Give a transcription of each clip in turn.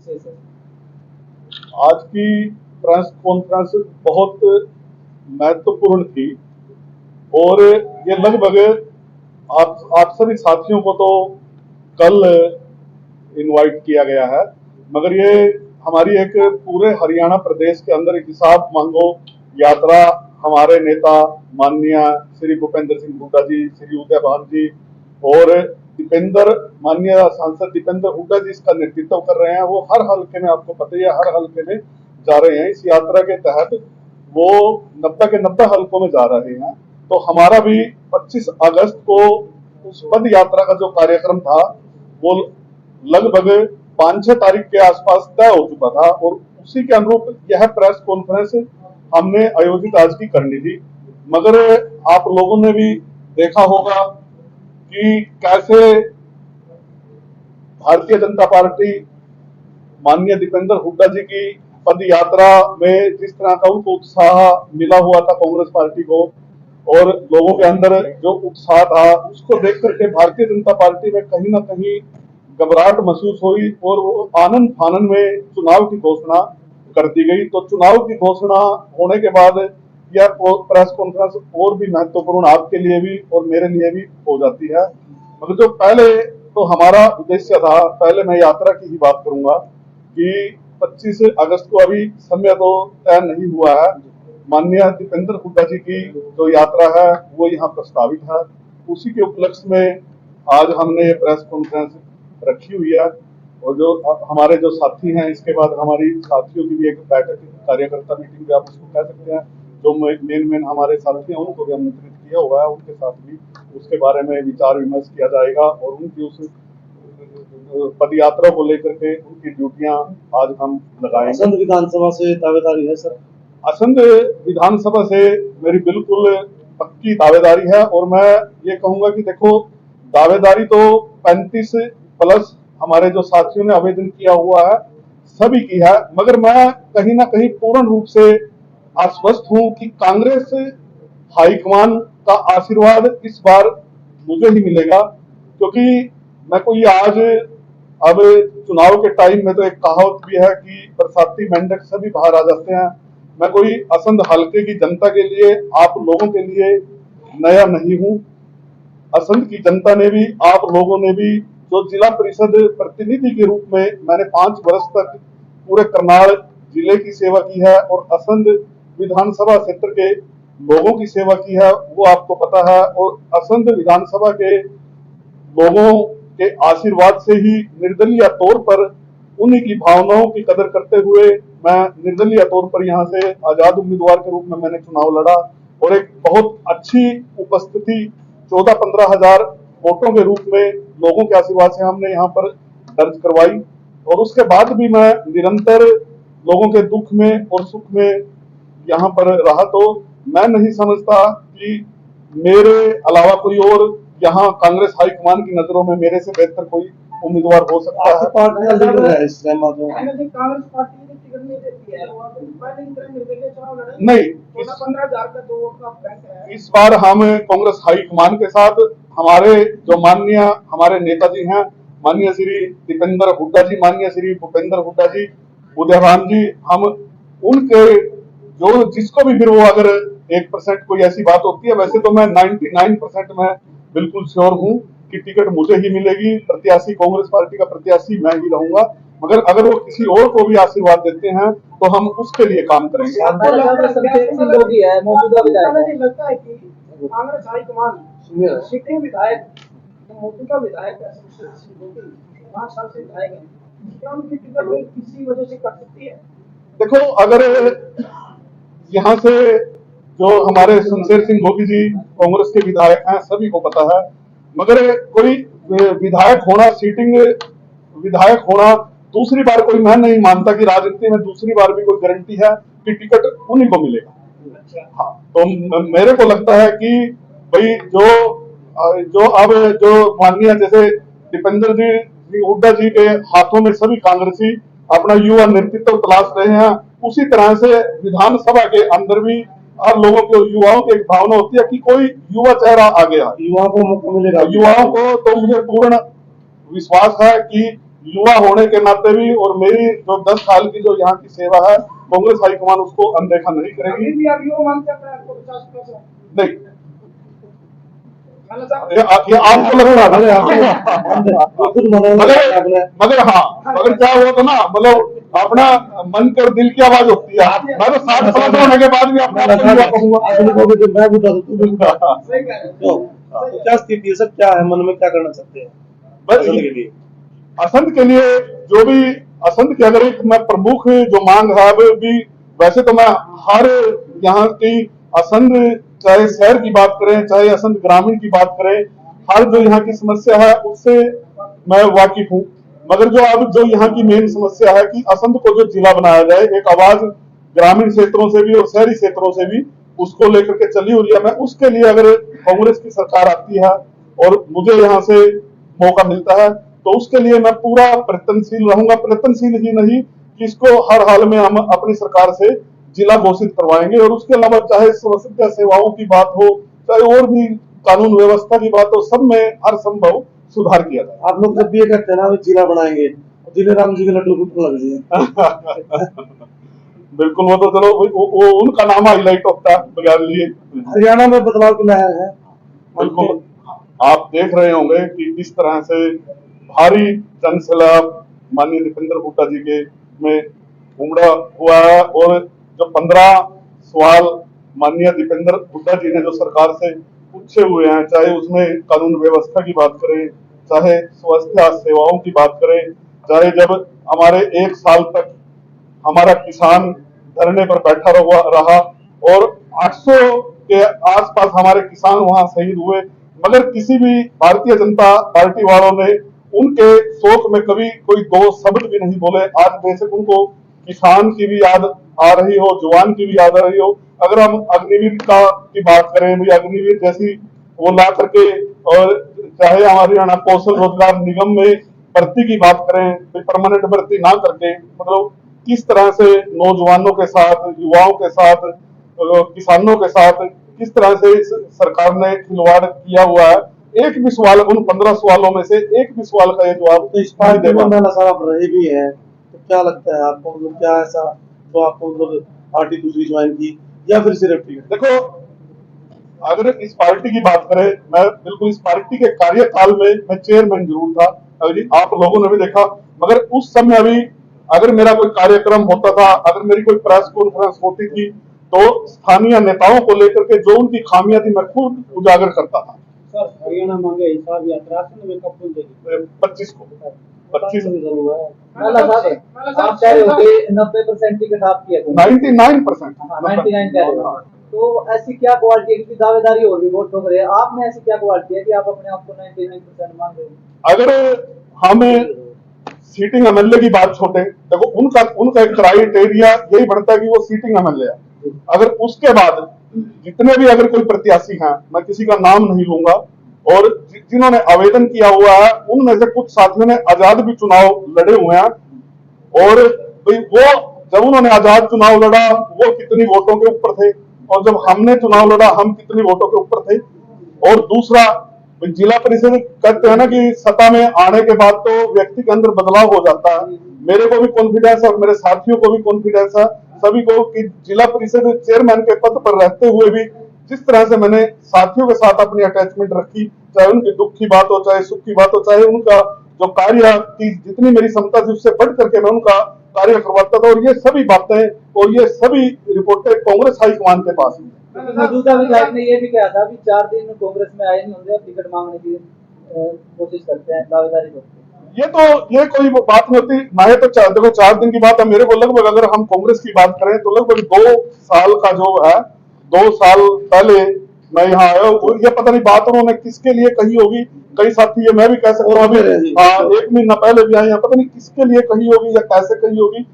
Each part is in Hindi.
विशेष है? आज की प्रेस कॉन्फ्रेंस बहुत महत्वपूर्ण थी और ये लगभग आप सभी साथियों को तो कल इनवाइट किया गया है, मगर ये हमारी एक पूरे हरियाणा प्रदेश के अंदर हिसाब मांगो यात्रा हमारे नेता माननीय श्री भूपेंद्र सिंह हुड्डा जी, श्री उदय भान जी और माननीय सांसद दीपेंद्र हुड्डा जी इसका नेतृत्व कर रहे हैं। वो हर हल्के में, आपको पता ही है, हर हल्के में जा रहे हैं। इस यात्रा के तहत वो 90 के 90 हल्कों में जा रहे हैं। तो हमारा भी 25 अगस्त को उस पद यात्रा का जो कार्यक्रम था वो लगभग 5-6 तारीख के आसपास तय हो चुका था और उसी के अनुरूप यह प्रेस कॉन्फ्रेंस हमने आयोजित आज की करनी थी। मगर आप लोगों ने भी देखा होगा कि कैसे भारतीय जनता पार्टी माननीय दीपेंद्र हुड्डा जी की पद यात्रा में जिस तरह का उनको उत्साह मिला हुआ था कांग्रेस पार्टी को और लोगों के अंदर जो उत्साह था उसको देख करके भारतीय जनता पार्टी में कहीं ना कहीं घबराहट महसूस हुई और वो आनंद फानन में चुनाव की घोषणा कर दी गई। तो चुनाव की घोषणा होने के बाद यह प्रेस कॉन्फ्रेंस और भी महत्वपूर्ण आपके लिए भी और मेरे लिए भी हो जाती है। मगर जो पहले तो हमारा उद्देश्य था, पहले मैं यात्रा की ही बात करूंगा कि 25 अगस्त को अभी समय तो तय नहीं हुआ है। माननीय दीपेंद्र हुड्डा जी की जो यात्रा है वो यहाँ प्रस्तावित है। उसी के उपलक्ष्य में आज हमने ये प्रेस कॉन्फ्रेंस रखी हुई है और जो हमारे जो साथी हैं, इसके बाद हमारी साथियों की भी एक बैठक, कार्यकर्ता मीटिंग भी आप उसको कह सकते हैं, जो मेन हमारे साथी हैं उनको भी आमंत्रित किया हुआ है। उनके साथ भी उसके बारे में विचार विमर्श किया जाएगा और उनकी उस पद यात्रा को लेकर के उनकी ड्यूटियां आज हम लगाएंगे। असंध विधानसभा से दावेदारी है सर? असंध विधानसभा से मेरी बिल्कुल पक्की दावेदारी है और मैं ये कहूंगा कि देखो, दावेदारी तो 35 प्लस हमारे जो साथियों ने आवेदन किया हुआ है सभी की है, मगर मैं कहीं ना कहीं पूर्ण रूप से आश्वस्त हूं कि कांग्रेस हाईकमान का आशीर्वाद इस बार मुझे ही मिलेगा। क्योंकि मैं कोई आज अब चुनाव के टाइम में तो एक कहावत भी है कि बरसाती मेंढक सभी बाहर आ जाते हैं। मैं कोई असंध हल्के की जनता के लिए, आप लोगों के लिए नया नहीं हूं। असंध की जनता ने भी, आप लोगों ने भी, जो जिला परिषद प्रतिनिधि के रूप में मैंने 5 वर्ष तक पूरे करनाल जिले की सेवा की है और असंध विधानसभा क्षेत्र के लोगों की सेवा की है, वो आपको पता है। और असंध विधानसभा के लोगों के आशीर्वाद से ही निर्दलीय तौर पर उन्हीं की भावनाओं की कदर करते हुए मैं निर्दलीय तौर पर यहाँ से आजाद उम्मीदवार के रूप में मैंने चुनाव लड़ा और एक बहुत अच्छी उपस्थिति 14-15 हजार वोटों के रूप में लोगों के आशीर्वाद से हमने यहाँ पर दर्ज करवाई। और उसके बाद भी मैं निरंतर लोगों के दुख में और सुख में यहाँ पर रहा। तो मैं नहीं समझता कि मेरे अलावा कोई और यहाँ कांग्रेस हाईकमान की नजरों में मेरे से बेहतर कोई उम्मीदवार हो सकता है। पार्टी का लीडर है इस टाइम में? कांग्रेस पार्टी ने टिकट नहीं देती है, पहले की तरह निर्दलीय चुनाव लड़े नहीं, 15 हजार का जो वोट का बैंक है। इस बार हम कांग्रेस हाईकमान के साथ हमारे जो माननीय हमारे नेताजी हैं, माननीय श्री दीपेंद्र हुड्डा जी, माननीय श्री भूपेंद्र हुड्डा जी, उदयभान जी, हम उनके जो जिसको भी फिर वो अगर 1% कोई ऐसी बात होती है, वैसे तो मैं 99% में बिल्कुल श्योर हूं कि टिकट मुझे ही मिलेगी। प्रत्याशी कांग्रेस पार्टी का प्रत्याशी मैं ही रहूंगा। मगर अगर वो किसी और को भी आशीर्वाद देते हैं तो हम उसके लिए काम करेंगे। आपको लगता है कि कांग्रेस हाईकमान सिटिंग विधायक मौजूदा विधायक 5 साल से विधायक है, क्या उनकी टिकट किसी वजह से कट सकती है? देखो, अगर यहाँ से जो हमारे शमशेर सिंह गोगी जी कांग्रेस के विधायक हैं सभी को पता है, मगर कोई विधायक होना, सीटिंग विधायक होना दूसरी बार कोई, मैं नहीं मानता कि राजनीति में दूसरी बार भी कोई गारंटी है कि टिकट उन्हीं को मिलेगा। हाँ, तो मेरे को लगता है कि भाई जो अब जो माननीय जैसे दीपेंद्र जी हुड्डा जी के हाथों में सभी कांग्रेसी अपना युवा नेतृत्व तलाश रहे हैं, उसी तरह से विधानसभा के अंदर भी हर लोगों के, युवाओं की एक भावना होती है कि कोई युवा चेहरा आ गया, युवाओं को मौका मिलेगा। युवाओं को तो मुझे पूर्ण विश्वास है कि युवा होने के नाते भी और मेरी जो 10 साल की जो यहाँ की सेवा है, कांग्रेस हाईकमान उसको अनदेखा नहीं अभी करेगी। भी आप युवा मानते हैं अपने आप को 50%? नहीं, खाला साहब, ये आपको लग रहा अरे था आपको खुद मना आपने मगर क्या हुआ था ना, मतलब अपना मन के और दिल की आवाज होती है। मैं तो 60 साल होने के बाद भी अपने आप को युवा कहूंगा। आपने कहोगे जब मैं बूढ़ा था तू भी बूढ़ा था। सही कह रहे हैं। क्यों? तो क्या स्थिति है सर, क्या है मन में, क्या करना चाहते हैं बस पसंद के लिए? असंध के लिए जो भी असंध की अगर एक मैं प्रमुख जो मांग है वो भी, वैसे तो मैं हर यहाँ की असंध, चाहे शहर की बात करें चाहे असंध ग्रामीण की बात करें, हर जो यहाँ की समस्या है उससे मैं वाकिफ हूँ। मगर जो अब जो यहाँ की मेन समस्या है कि असंध को जो जिला बनाया जाए, एक आवाज ग्रामीण क्षेत्रों से भी और शहरी क्षेत्रों से भी उसको लेकर के चली हो रही है। मैं उसके लिए अगर कांग्रेस की सरकार आती है और मुझे यहाँ से मौका मिलता है तो उसके लिए मैं पूरा प्रयत्नशील रहूंगा। प्रयत्नशील ही नहीं कि इसको हर हाल में हम अपनी सरकार से जिला घोषित करवाएंगे। और उसके अलावा चाहे स्वास्थ्य सेवाओं की बात हो, चाहे और भी कानून व्यवस्था की बात हो, सब में हर संभव सुधार किया जाए। आप लोग जब भी ये कहते हैं ना जिला बनाएंगे, जिले राम जी के लड्डू फूटने लग जाए। बिल्कुल, वो तो चलो वो उनका नाम हाईलाइट होता है बगैर लिए। हरियाणा में बदलाव की लहर है। बिल्कुल, आप देख रहे होंगे कि किस तरह से भारी जन सैलाब माननीय दीपेंद्र हुड्डा जी के में उमड़ा हुआ है। और जो 15 सवाल माननीय दीपेंद्र हुड्डा जी ने जो सरकार से पूछे हुए हैं, चाहे उसमें कानून व्यवस्था की बात करें, चाहे स्वास्थ्य सेवाओं की बात करें, चाहे जब हमारे 1 साल तक हमारा किसान धरने पर बैठा रहा और 800 के आसपास हमारे किसान वहां शहीद हुए, मगर किसी भी भारतीय जनता पार्टी वालों ने उनके शोक में कभी कोई 2 शब्द भी नहीं बोले। आज बेशक उनको किसान की भी याद आ रही हो, जवान की भी याद आ रही हो। अगर हम अग्निवीर की बात करें, भाई अग्निवीर जैसी वो ला करके, और चाहे हमारे यहाँ कौशल रोजगार निगम में भर्ती की बात करें, परमानेंट भर्ती ना करके, मतलब किस तरह से नौजवानों के साथ, युवाओं के साथ, किसानों के साथ किस तरह से सरकार ने खिलवाड़ किया हुआ है। एक भी सवाल, उन 15 सवालों में से एक भी सवाल का ये जवाब तो इस पार्टी में महिला साहब रहे भी हैं, तो क्या लगता है आपको, मतलब क्या ऐसा तो आपको मतलब पार्टी दूसरी ज्वाइन की या फिर सिर्फ टिकट? देखो, अगर इस पार्टी की बात करें, मैं बिल्कुल इस पार्टी के कार्यकाल में मैं चेयरमैन जरूर था, आप लोगों ने भी देखा। मगर उस समय अभी अगर मेरा कोई कार्यक्रम होता था, अगर मेरी कोई प्रेस कॉन्फ्रेंस होती थी, तो स्थानीय नेताओं को लेकर के जो उनकी खामियां थी मैं खुद उजागर करता था। सर, हरियाणा मांगे हिसाब यात्रा में कब पहुंचेगी? 25 को 25 माला साहब, आप कह रहे हो कि 90% टिकट आपकी है, 99%। 99 कह रहे हो, तो ऐसी क्या क्वालिटी है, क्योंकि दावेदारी और भी बहुत ठोक रहे हैं, आप में ऐसी क्या क्वालिटी है कि आप अपने आप को 99% मान रहे हो? अगर हम सीटिंग एमएलए की बात छोटे, देखो उनका एक क्राइटेरिया यही बढ़ता है कि वो सीटिंग एमएलए है। अगर उसके बाद जितने भी अगर कोई प्रत्याशी हैं, मैं किसी का नाम नहीं लूंगा, और जिन्होंने आवेदन किया हुआ है उनमें से कुछ साथियों ने आजाद भी चुनाव लड़े हुए हैं, और वो जब उन्होंने आजाद चुनाव लड़ा वो कितनी वोटों के ऊपर थे, और जब हमने चुनाव लड़ा हम कितनी वोटों के ऊपर थे। और दूसरा, जिला परिषद कहते हैं ना कि सत्ता में आने के बाद तो व्यक्ति के अंदर बदलाव हो जाता है। मेरे को भी कॉन्फिडेंस है और मेरे साथियों को भी कॉन्फिडेंस है, सभी को, कि जिला परिषद चेयरमैन के पद पर रहते हुए भी जिस तरह से मैंने साथियों के साथ अपनी अटैचमेंट रखी, चाहे उनके दुख की बात हो, चाहे सुख की बात हो, चाहे उनका जो कार्य की जितनी मेरी क्षमता थी उससे बढ़ करके मैं उनका कार्य करवाता था। और ये सभी बातें और ये सभी रिपोर्टें कांग्रेस हाईकमान के पास हैं। मौजूदा विधायक ने ये भी कहा था कि 4 दिन कांग्रेस में आए नहीं होंगे और टिकट मांगने की कोशिश करते हैं, दावेदारी करते हैं। ये कोई बात नहीं होती ना। ये तो देखो 4 दिन की बात है। मेरे को लगभग, अगर हम कांग्रेस की बात करें तो लगभग 2 साल का जो है, 2 साल पहले मैं यहाँ आया हूँ। ये पता नहीं बात उन्होंने किसके लिए कही होगी, कई साथी, ये मैं भी कह सकता हूँ अभी 1 महीना पहले भी आए हैं, पता नहीं किसके लिए कही होगी या कैसे कही होगी,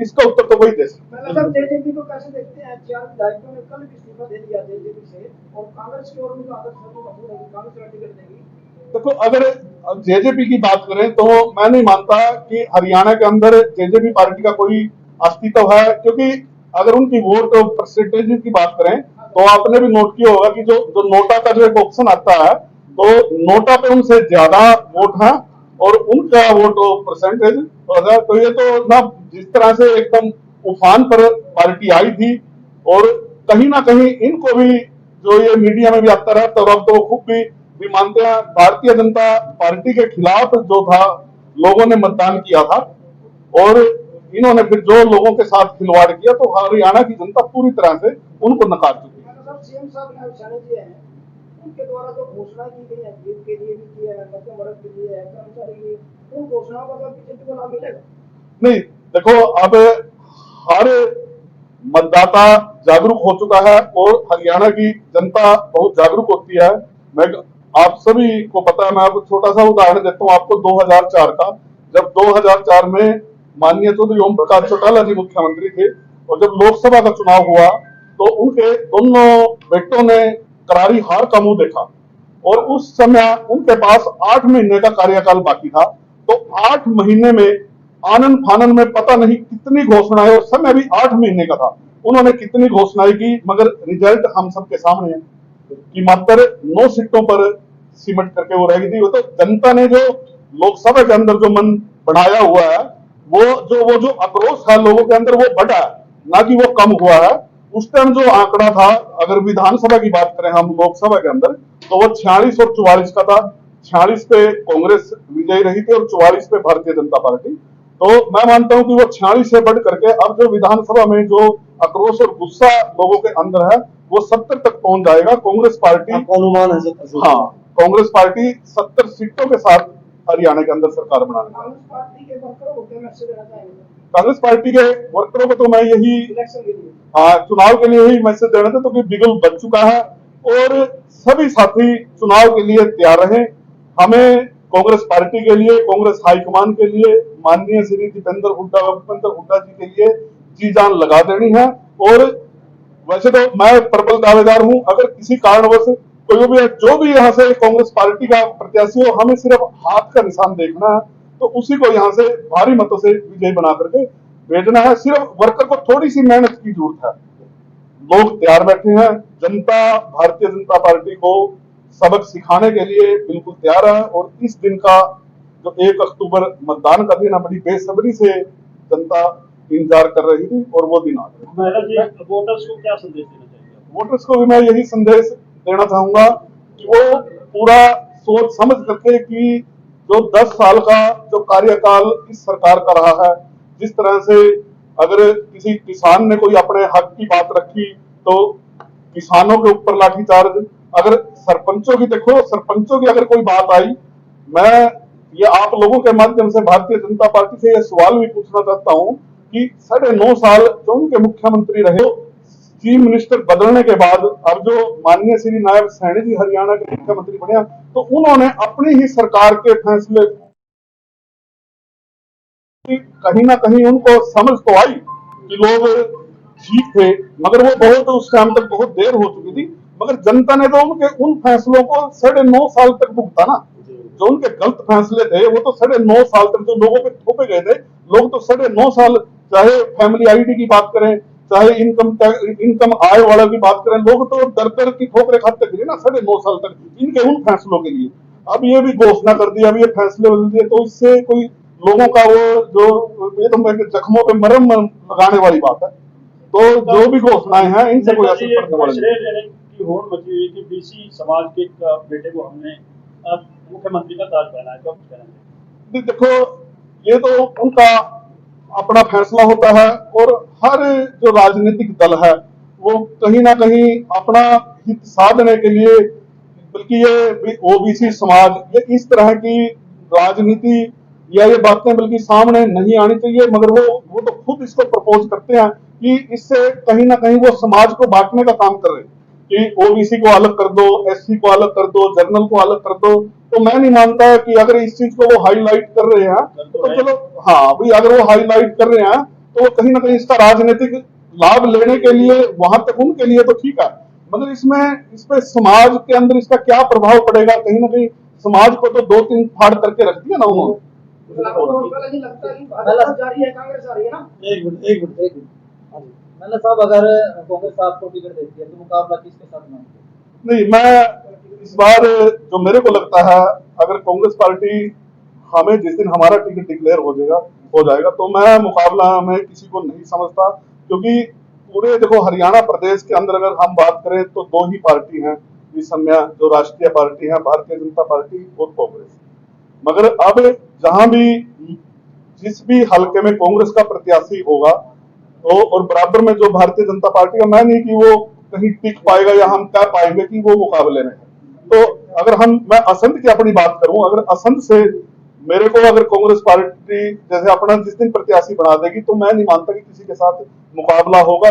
इसका उत्तर तो वही दे सकते हैं। जेजेपी को कैसे देखते हैं? 4 विधायकों ने कल भी इस्तीफा दे दिया जेजेपी से, और कांग्रेस की ओर उनका आदर्श कांग्रेस का टिकट देगी। देखो, अगर जेजेपी की बात करें तो मैं नहीं मानता कि हरियाणा के अंदर जेजेपी पार्टी का कोई अस्तित्व है, क्योंकि अगर उनकी वोट परसेंटेज की बात करें तो आपने भी नोट किया होगा कि जो नोटा का जो एक ऑप्शन आता है, तो नोटा पे उनसे ज्यादा वोट है और उनका वोट परसेंटेज तो ये तो ना जिस तरह से एकदम उफान पर पार्टी आई थी, और कहीं ना कहीं इनको भी जो ये मीडिया में भी आता रहता है, और अब तो वो खुद भी मानते हैं भारतीय जनता पार्टी के खिलाफ जो था लोगों ने मतदान किया था, और इन्होंने फिर जो लोगों के साथ खिलवाड़ किया तो हरियाणा की जनता पूरी तरह से उनको नकार चुकी है। मतलब सीएम साहब ने शानी जी हैं, उनके द्वारा जो घोषणा की गई है, जीत के लिए भी की है, मध्यम वर्ग के लिए है, कर्मचारी के लिए, उन घोषणाओं का बीजेपी को लाभ मिलेगा? नहीं, देखो अब हर मतदाता जागरूक हो चुका है और हरियाणा की जनता बहुत जागरूक होती है। मैं आप सभी को पता है, मैं आपको छोटा सा उदाहरण देता हूँ आपको 2004 का, जब 2004 में माननीय चौधरी ओम प्रकाश चौटाला जी मुख्यमंत्री थे, और जब लोकसभा का चुनाव हुआ तो उनके दोनों बेटों ने करारी हार का मुंह देखा, और उस समय उनके पास 8 महीने का कार्यकाल बाकी था। तो 8 महीने में आनंद फानन में पता नहीं कितनी घोषणाएं, और समय भी 8 महीने का था, उन्होंने कितनी घोषणाएं की, मगर रिजल्ट हम सबके सामने है कि मात्र 9 सीटों पर सिमट करके वो रह गई थी। वो तो जनता ने जो लोकसभा के अंदर जो मन बनाया हुआ है, वो जो आक्रोश है लोगों के अंदर, वो बढ़ा है, ना कि वो कम हुआ है। उस टाइम जो आंकड़ा था, अगर विधानसभा की बात करें हम लोकसभा के अंदर, तो वो 46 और 44 का था। 46 पे कांग्रेस विजयी रही थी और 44 पे भारतीय जनता पार्टी। तो मैं मानता हूं कि वो 46 से बढ़ करके अब जो विधानसभा में जो आक्रोश और गुस्सा लोगों के अंदर है, वो 70 तक पहुंच जाएगा। कांग्रेस पार्टी आपका अनुमान है 70? हाँ, कांग्रेस पार्टी 70 सीटों के साथ हरियाणा के अंदर सरकार बनाने वाली है। कांग्रेस पार्टी के वर्करों को क्या मैसेज देना चाहेंगे कांग्रेस पार्टी के वर्करों को तो मैं यही इलेक्शन के लिए? चुनाव के लिए यही मैसेज देना था, तो कि बिगुल बच चुका है और सभी साथी चुनाव के लिए तैयार रहे। हमें कांग्रेस पार्टी के लिए, कांग्रेस हाईकमान के लिए, माननीय श्री दीपेंद्र हुड्डा जी के लिए जी जान लगा देनी है। और वैसे तो मैं प्रबल दावेदार हूं, अगर किसी कारणवश कोई भी जो भी यहाँ से कांग्रेस पार्टी का प्रत्याशी हो, हमें सिर्फ हाथ का निशान देखना है, तो उसी को यहाँ से भारी मतों से विजयी बना करके भेजना है। सिर्फ वर्कर को थोड़ी सी मेहनत की जरूरत है, लोग तैयार बैठे हैं। जनता भारतीय जनता पार्टी को सबक सिखाने के लिए बिल्कुल तैयार है, और इस दिन का जो 1 अक्टूबर मतदान का दिन है, बड़ी बेसब्री से जनता इंतजार कर रही थी, और वो दिन आ गया। वोटर्स को क्या संदेश देना चाहिए? वोटर्स को भी मैं यही संदेश देना चाहूंगा कि वो पूरा सोच समझ करके कि जो 10 साल का जो कार्यकाल इस सरकार का रहा है, जिस तरह से अगर किसी किसान ने कोई अपने हक की बात रखी तो किसानों के ऊपर लाठीचार्ज, अगर सरपंचों की देखो, सरपंचों की अगर कोई बात आई, मैं ये आप लोगों के माध्यम से भारतीय जनता पार्टी से यह सवाल भी पूछना चाहता हूं कि 9.5 साल जो उनके मुख्यमंत्री रहे, चीफ मिनिस्टर बदलने के बाद अब जो माननीय श्री नायब सैनी जी हरियाणा के मुख्यमंत्री बने, तो उन्होंने अपनी ही सरकार के फैसले कहीं ना कहीं उनको समझ तो आई कि लोग ठीक थे, मगर वो बहुत उस टाइम तक बहुत देर हो चुकी थी। मगर जनता ने तो उनके उन फैसलों को 9.5 साल तक भुगता ना। जो उनके गलत फैसले थे वो तो 9.5 साल तक जो लोगों पे थोपे गए थे, लोग तो 9.5 साल, चाहे फैमिली आईडी की बात करें, चाहे इनकम आय वाला की बात करें, लोग तो दर की ठोकरे खाते थे ना 9.5 साल तक इनके उन फैसलों के लिए। अब ये भी घोषणा कर दी, अब ये फैसले बदल दिए, तो इससे कोई लोगों का वो जो ये तो जख्मों पे मरहम लगाने वाली बात है। तो जो भी घोषणाएं हैं इनसे कोई असर पड़ने वाला नहीं। की होड़ मची हुई कि बीसी समाज के एक बेटे को हमने मुख्यमंत्री का ताज पहनाया, क्या कुछ कहना चाहिए? देखो ये तो उनका अपना फैसला होता है, और हर जो राजनीतिक दल है वो कहीं ना कहीं अपना हित साधने के लिए, बल्कि ये ओबीसी समाज, ये इस तरह की राजनीति या ये बातें बल्कि सामने नहीं आनी चाहिए, मगर वो तो खुद इसको प्रपोज करते हैं कि इससे कहीं ना कहीं वो समाज को बांटने का काम कर रहे हैं कि ओबीसी को अलग कर दो, एससी को अलग कर दो, जनरल को अलग कर दो। तो मैं नहीं मानता कि अगर इस चीज को वो हाईलाइट कर रहे हैं तो चलो, हाँ भाई, अगर वो हाईलाइट कर रहे हैं तो वो कहीं ना कहीं इसका राजनीतिक लाभ लेने के लिए वहां तक उनके लिए तो ठीक है, मगर इस पे समाज के अंदर इसका क्या प्रभाव पड़ेगा, कहीं ना कहीं समाज को तो 2-3 फाड़ करके रख दिया ना उन्होंने। लगता है कि भाजपा जा रही है, कांग्रेस आ रही है ना? एक मिनट मतलब साहब, अगर कांग्रेस आपको टिकट देती है तो मुकाबला किसके साथ में होगा? नहीं, मैं इस बार जो मेरे को लगता है, अगर कांग्रेस पार्टी हमें जिस दिन हमारा टिकट डिक्लेयर हो जाएगा तो मैं मुकाबला में किसी को नहीं समझता, क्योंकि पूरे देखो हरियाणा प्रदेश के अंदर अगर हम बात करें तो दो ही पार्टी हैं इस समय जो राष्ट्रीय पार्टी है, भारतीय जनता पार्टी और कांग्रेस। मगर अब जहां भी जिस भी हलके में कांग्रेस का प्रत्याशी होगा तो और बराबर में जो भारतीय जनता पार्टी का, मैं नहीं कि वो कहीं टिक पाएगा या हम कह पाएंगे कि वो मुकाबले में है। तो अगर मैं असंध की अपनी बात करूं, अगर असंध से मेरे को अगर कांग्रेस पार्टी जैसे अपना जिस दिन प्रत्याशी बना देगी तो मैं नहीं मानता कि किसी के साथ मुकाबला होगा।